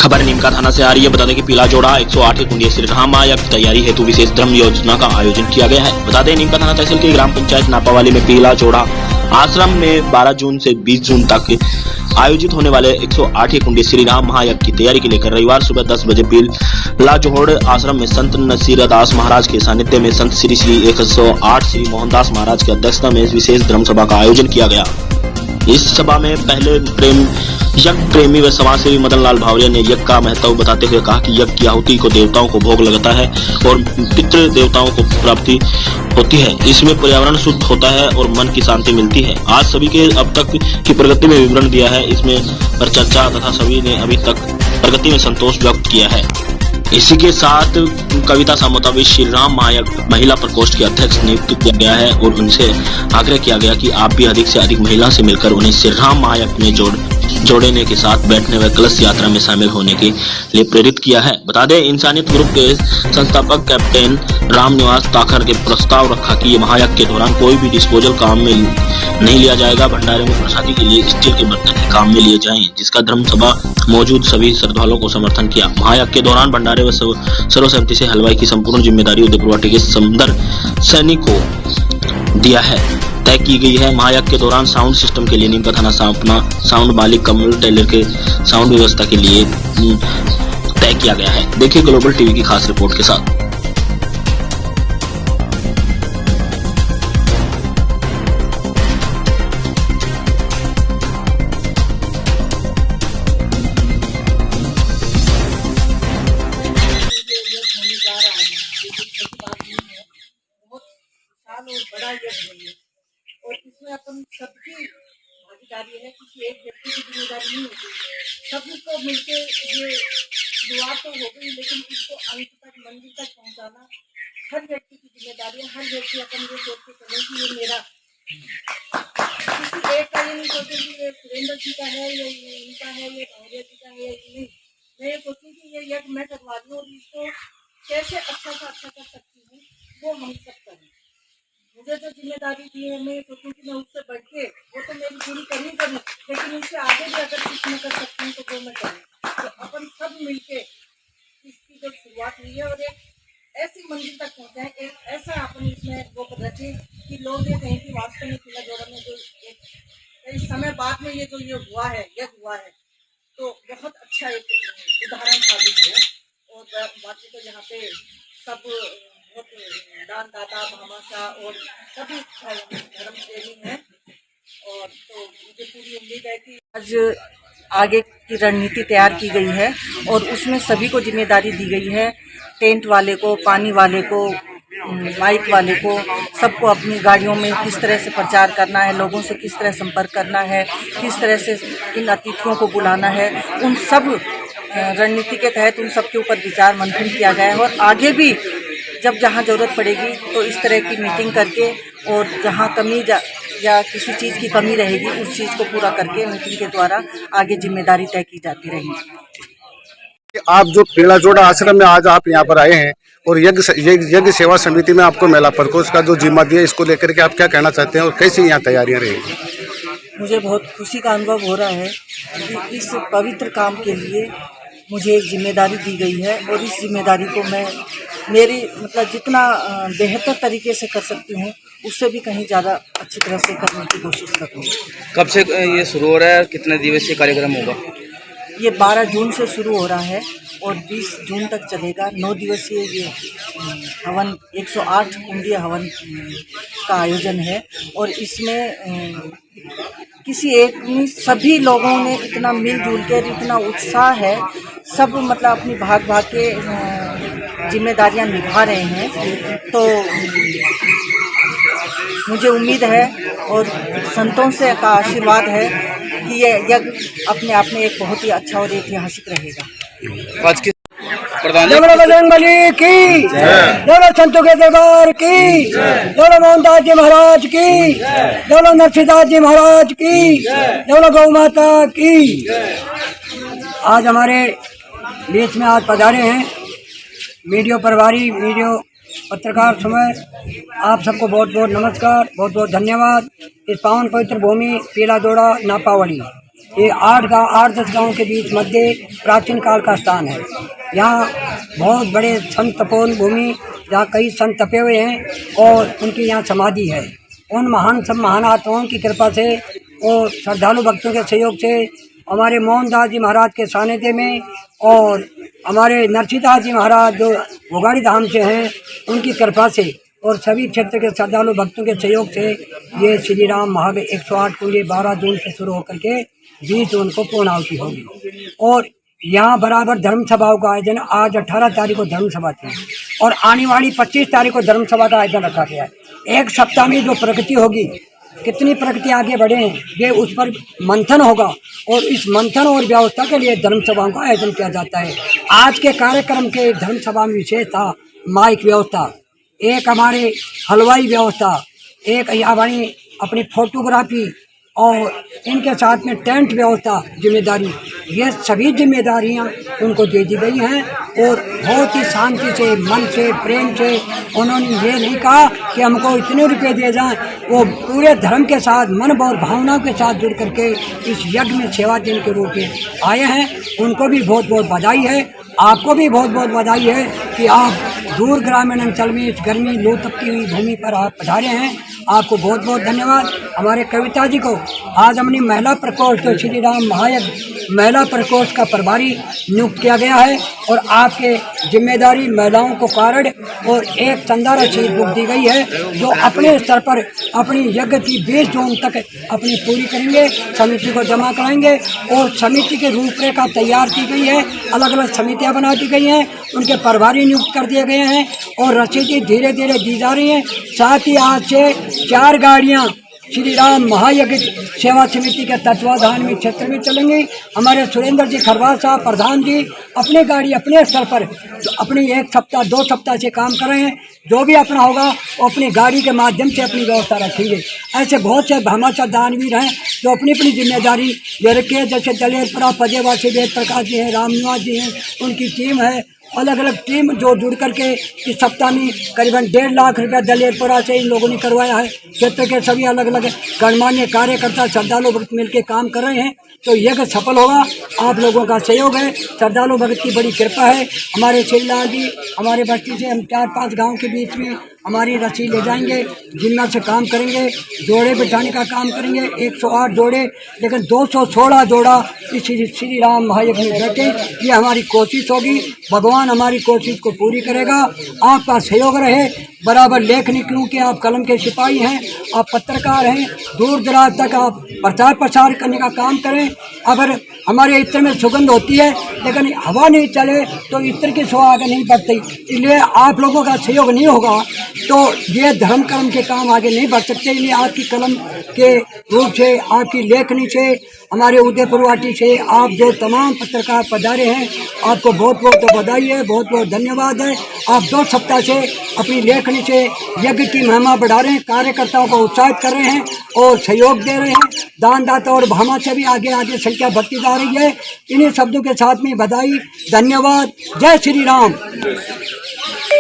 खबर नीमका थाना से आ रही है। बता दें कि पीला जोड़ा 108 कुंडी श्री राम माया की तैयारी हेतु विशेष धर्म योजना का आयोजन किया गया है। बता दें नीमका थाना तहसील की ग्राम पंचायत नापावाली में पीला जोड़ा आश्रम में 12 जून से 20 जून तक आयोजित होने वाले 108 कुंडी श्री राम महायज्ञ की तैयारी को लेकर रविवार सुबह 10 बजे पीला जोड़ आश्रम में संत नसीरदास महाराज के सानिध्य में संत श्री 108 श्री मोहनदास महाराज की अध्यक्षता में विशेष धर्म सभा का आयोजन किया गया। इस सभा में पहले यज्ञ प्रेमी व समाजसेवी मदन लाल भावरिया ने यज्ञ का महत्व बताते हुए कहा कि यज्ञ की आहुति को देवताओं को भोग लगता है और पितृ देवताओं को प्राप्ति होती है। इसमें पर्यावरण शुद्ध होता है और मन की शांति मिलती है। आज सभी के अब तक की प्रगति में विवरण दिया है, इसमें पर चर्चा तथा सभी ने अभी तक प्रगति में संतोष व्यक्त किया है। इसी के साथ कविता सामोतावी श्री राम महायज्ञ महिला प्रकोष्ठ के अध्यक्ष नियुक्त किया गया है और उनसे आग्रह किया गया कि आप भी अधिक से अधिक महिला से मिलकर उन्हें श्री राम महायज्ञ में जोड़ने के साथ बैठने व कलश यात्रा में शामिल होने के लिए प्रेरित किया है। बता दें इंसानियत ग्रुप के संस्थापक कैप्टन रामनिवास ताखर के प्रस्ताव रखा कि ये महायज्ञ के दौरान कोई भी डिस्पोजल काम में नहीं लिया जाएगा। भंडारे में प्रसादी के लिए स्टील के बर्तन ही काम में लिए जाएं, जिसका धर्म सभा मौजूद सभी श्रद्धालुओं को समर्थन किया। महायज्ञ के दौरान भंडारे व सर्वसम्मति से हलवाई की संपूर्ण जिम्मेदारी उदयपुर के समंदर सैनिक को दिया है तय की गई है। महायज्ञ के दौरान साउंड सिस्टम के लिए नीमका थाना अपना साउंड मालिक कमल टेलर के साउंड व्यवस्था के लिए तय किया गया है। देखिए ग्लोबल टीवी की खास रिपोर्ट के साथ। और बड़ा यज्ञ है और इसमें अपन सबकी भागीदारी है, किसी एक व्यक्ति की जिम्मेदारी नहीं होती। सभी को मिलके ये शुरुआत तो हो गई, लेकिन इसको अंत तक मंदिर तक पहुंचाना हर व्यक्ति की जिम्मेदारी है। हर व्यक्ति अपन ये सोच के चले कि ये मेरा, किसी एक का ये नहीं सोचे कि ये सुरेंद्र जी का है, ये इनका है, ये भावरिया जी का है, नहीं। मैं ये सोचूँ कि ये यज्ञ मैं करवा दूँ और इसको कैसे अच्छा से अच्छा कर सकती हूँ, वो हम सब करें। मुझे जो जिम्मेदारी दी है, मैं सोचूं कि मैं उससे बढ़ के, वो तो मेरी पूरी करनी करूँ, लेकिन उससे आगे भी अगर कुछ मैं कर सकती हूँ तो वो मैं करूँ। तो अपन सब मिलके इसकी जो शुरुआत हुई है और एक ऐसी मंजिल तक पहुँचाएं, एक ऐसा अपन इसमें वो रचे कि लोग ये कहें कि वास्तव में पीला जोड़ा में जो एक समय बाद में ये जो ये हुआ है, यज्ञ हुआ है, तो बहुत अच्छा एक उदाहरण साबित है। और बाकी तो यहाँ पे सब दानदाता भामाशाह और सभी धर्म प्रेमी हैं और तो मुझे पूरी उम्मीद है कि आज आगे की रणनीति तैयार की गई है और उसमें सभी को जिम्मेदारी दी गई है। टेंट वाले को, पानी वाले को, माइक वाले को, सबको अपनी गाड़ियों में किस तरह से प्रचार करना है, लोगों से किस तरह संपर्क करना है, किस तरह से इन अतिथियों को बुलाना है, उन सब रणनीति के तहत उन सब के ऊपर विचार मंथन किया गया है। और आगे भी जब जहाँ ज़रूरत पड़ेगी तो इस तरह की मीटिंग करके और जहाँ कमी या किसी चीज़ की कमी रहेगी उस चीज़ को पूरा करके मीटिंग के द्वारा आगे जिम्मेदारी तय की जाती रहेगी। आप जो पीला जोड़ा आश्रम में आज आप यहाँ पर आए हैं और यज्ञ सेवा समिति में आपको महिला प्रकोष्ठ का जो जिम्मा दिया, इसको लेकर के आप क्या कहना चाहते हैं और कैसी यहाँ तैयारियाँ रहेंगी? मुझे बहुत खुशी का अनुभव हो रहा है कि इस पवित्र काम के लिए मुझे एक जिम्मेदारी दी गई है और इस जिम्मेदारी को मैं मेरी मतलब जितना बेहतर तरीके से कर सकती हूँ उससे भी कहीं ज़्यादा अच्छी तरह से करने की कोशिश करूँगी। कब से ये शुरू हो रहा है, कितने दिवसीय कार्यक्रम होगा? ये 12 जून से शुरू हो रहा है और 20 जून तक चलेगा। 9 दिवसीय ये हवन 108 कुंडीय हवन का आयोजन है और इसमें किसी एक नहीं, सभी लोगों ने इतना मिलजुल कर, इतना उत्साह है, सब मतलब अपनी भाग के जिम्मेदारियां निभा रहे हैं। तो मुझे उम्मीद है और संतों से का आशीर्वाद है कि ये यज्ञ अपने आप में एक बहुत ही अच्छा और ऐतिहासिक रहेगा। आज की बोलो बजरंगबली की, बोलो संतों के दरबार की, बोलो मोहनदास जी महाराज की, बोलो नरसिंहदास जी महाराज की, बोलो गौ माता की। आज हमारे बीच में आज पधारे हैं वीडियो प्रभारी, वीडियो पत्रकार समय, आप सबको बहुत बहुत नमस्कार, बहुत बहुत धन्यवाद। इस पावन पवित्र भूमि पीला जोड़ा नापावाली ये 8-10 गांव के बीच मध्य प्राचीन काल का स्थान है। यहाँ बहुत बड़े संत तपोवन भूमि, जहाँ कई संत तपे हुए हैं और उनकी यहाँ समाधि है। उन महान आत्माओं की कृपा से और श्रद्धालु भक्तों के सहयोग से हमारे मोहनदास जी महाराज के सानिध्य में और हमारे नरसिंहदास जी महाराज जो भोगाड़ी धाम से हैं, उनकी कृपा से और सभी क्षेत्र के श्रद्धालु भक्तों के सहयोग से ये श्री राम महायज्ञ 108 कुंड 12 जून से शुरू होकर के 20 जून को पूर्णाहुति होगी। और यहाँ बराबर धर्म सभाओं का आयोजन, आज 18 तारीख को धर्म सभा थी और आने वाली 25 तारीख को धर्म सभा का आयोजन रखा गया है। एक सप्ताह में जो प्रगति होगी, कितनी प्रगति आगे बढ़े हैं, ये उस पर मंथन होगा और इस मंथन और व्यवस्था के लिए धर्म सभाओं का आयोजन किया जाता है। आज के कार्यक्रम के धर्म सभा में विशेष था माइक व्यवस्था, एक हमारे हलवाई व्यवस्था, एक हमारी अपनी फोटोग्राफी और इनके साथ में टेंट व्यवस्था जिम्मेदारी, ये सभी जिम्मेदारियां उनको दे दी गई हैं और बहुत ही शांति से, मन से, प्रेम से उन्होंने ये नहीं कहा कि हमको इतने रुपए दिए जाएं। वो पूरे धर्म के साथ, मन और भावनाओं के साथ जुड़ करके इस यज्ञ में सेवा देने के रूप में आए हैं। उनको भी बहुत बहुत बधाई है। आपको भी बहुत बहुत बधाई है कि आप दूर ग्रामीण अंचल में इस गर्मी लू तपती हुई भूमि पर आप पधारे हैं। आपको बहुत बहुत धन्यवाद। हमारे कविता जी को आज हमने महिला प्रकोष्ठ तो श्री राम महायज्ञ महिला प्रकोष्ठ का प्रभारी नियुक्त किया गया है और आपके जिम्मेदारी महिलाओं को कार्ड और एक चंदा रसीद बुक दी गई है, जो अपने स्तर पर अपनी यज्ञ की 20 जून तक अपनी पूरी करेंगे, समिति को जमा कराएंगे और समिति की रूपरेखा तैयार की गई है। अलग अलग समितियां बना दी गई हैं, उनके प्रभारी नियुक्त कर दिए गए हैं और रसीदें धीरे धीरे दी जा रही हैं। साथ ही आज से 4 गाड़ियां श्री राम महायज्ञ सेवा समिति के तत्वाधान में क्षेत्र में चलेंगे। हमारे सुरेंद्र जी खरवार साहब प्रधान जी अपनी गाड़ी अपने स्तर पर अपनी 1 सप्ताह 2 सप्ताह से काम कर रहे हैं। जो भी अपना होगा वो अपनी गाड़ी के माध्यम से अपनी व्यवस्था रखेंगे। ऐसे बहुत से भामाशाह दानवीर हैं जो अपनी अपनी जिम्मेदारी ले रखी है, जैसे दलेरपुरा पदेवासी वेद प्रकाश जी हैं, राम निवास जी हैं, उनकी टीम है। अलग अलग टीम जो जुड़ करके इस सप्ताह में करीबन 1.5 लाख रुपया दलेरपुरा से इन लोगों ने करवाया है। क्षेत्र के सभी अलग अलग गणमान्य कार्यकर्ता श्रद्धालु भक्त मिलकर काम कर रहे हैं, तो यह सफल होगा। आप लोगों का सहयोग है, श्रद्धालु भक्त की बड़ी कृपा है। हमारे श्रीलाल जी हमारे बस्ती से हम 4-5 गाँव के बीच में हमारी रस्सी ले जाएंगे, जिम्मा से काम करेंगे, जोड़े बिठाने का काम करेंगे। 108 जोड़े, लेकिन 216 जोड़ा इस श्री राम महायज्ञ में बैठे, ये हमारी कोशिश होगी। भगवान हमारी कोशिश को पूरी करेगा। आपका सहयोग रहे बराबर लेखनी, क्योंकि आप कलम के सिपाही हैं, आप पत्रकार हैं, दूर दराज तक आप प्रचार प्रसार करने का काम करें। अगर हमारे इत्र में सुगंध होती है लेकिन हवा नहीं चले तो इत्र की शोभा आगे नहीं बढ़ती, इसलिए आप लोगों का सहयोग नहीं होगा तो ये धर्म कर्म के काम आगे नहीं बढ़ सकते। इसलिए आपकी कलम के रूप से, आपकी लेखनी से, हमारे उदयपुर वाटी से आप जो तमाम पत्रकार पधारे हैं, आपको बहुत बहुत बधाई है, बहुत बहुत धन्यवाद है। आप 2 सप्ताह से अपनी लेखनी से यज्ञ की महिमा बढ़ा रहे हैं, कार्यकर्ताओं को उत्साहित कर रहे हैं और सहयोग दे रहे हैं। दानदाता और भामा से भी आगे आगे संख्या बढ़ती जा रही है। इन्हीं शब्दों के साथ में बधाई, धन्यवाद। जय श्री राम।